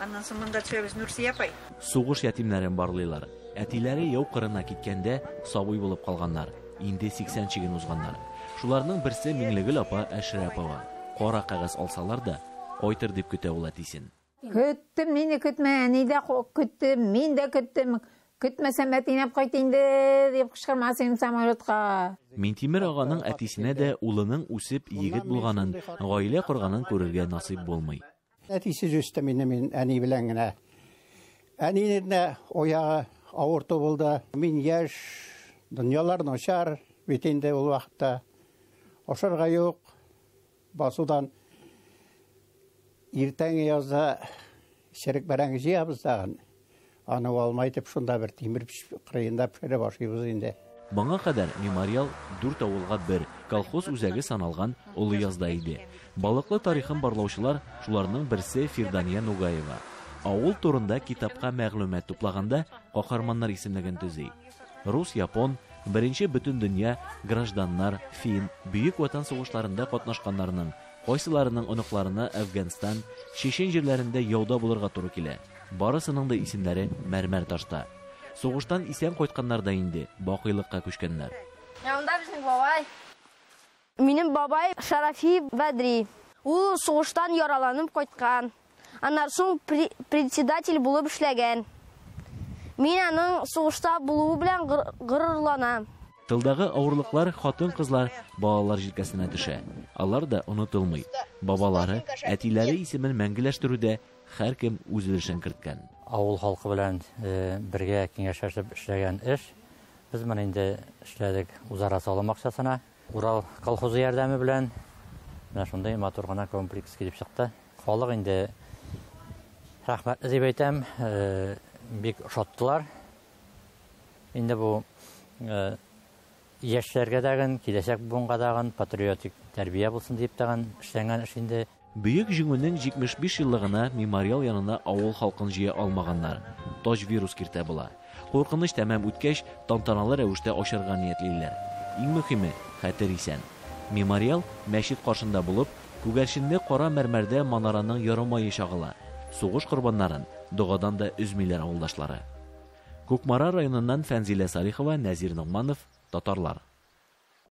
Аннан соң мында төшәбез Нурсия апай. Сугыш ятимнәрен барлыйлар. Әтиләре яу кырына киткәндә сабый булып калганнар. Инде 80 чиген узганнар. Шуларның берсе Миңлегөл апа Әшрәпова. Кара кагаз алсалар да кайтыр дип көтә ул әтисен. Көттем, мине көтмә, әни дә көттем, мин дә көттем. Көтмәсәм әтинәп кайт инде дип кычкырмасым самолетка. Минтимер аганың әтисенә дә улының үсеп егет булганын, гаилә корганын күрергә насыйп булмый. Әтисе үсте мин әни белән генә. Әнинең дә оягы авырту булды. Мин яшь, дөньялар начар, бит инде ул вакытта ашарга юк. Басудан иртән язда шәрик бәрәңге җыябыз тагын. Аны алмайтып шунда бер тимер кырыенда пешерә башлыйбыз инде. Моңа кадәр Мемориал 4 авылга бер колхоз үзәге саналган Улы язда иде. Балыклы тарихын барлаучылар шуларның берсе Фирдания Нугаева. Авыл турында китапка мәгълүмат туплаганда каһарманнар исемлеген төзи. Рус, япон, беренче бөтен дөнья гражданнар, фин, бөек ватан сугышларында катнашканнарның кайсыларының оныкларына Әфганстан, Чечен җирләрендә яуда булырга туры килә. Барысының да исемнәре мәрмәр ташта. Сугыштан исән кайтканнар да инде бакыйлыкка күчкәннәр. Янда безнең бабай. Минем бабай Шарафи Бадри. Ул сугыштан яраланып кайткан. Аннан соң председатель булып эшләгән. Мин аның сугышта булуы белән горурланам. Тылдагы авырлыклар хатын-кызлар, балалар җилкәсенә төшә. Алар да онытылмый. Бабалары, әтиләре исемен мәңгеләштерүдә һәркем үз өлешен керткән. Авыл халкы белән бергә киңәшләшеп эшләгән эш. Без моны инде эшләдек үзара салым акчасына. Урал колхозы ярдәме белән менә шундый матур гына комплекс килеп чыкты. Халык инде рәхмәт дип әйтәм, бик шаттылар. Инде бу яшьләргә дәгән, киләчәк буынга дәгән патриотик тәрбия булсын дип тагын эшләнгән эш инде. Бөек җиңүнең 75 еллыгына Мемориал янына авыл халкын җыя алмаганнар. Тож вирус киртә була. Куркыныч тәмам үткәч, тантаналы рәвештә ачарга ниятлиләр. Иң мөһиме хәтер исән. Мемориал мәчет каршында булып, күгәрченле кара мәрмәрдә манараның ярымайы чагыла. Сугыш корбаннарын дугадан да үзмиләр авылдашлары. Кукмара районыннан Фәнзилә Салихова, Нәзир Ногманов, Татарлар.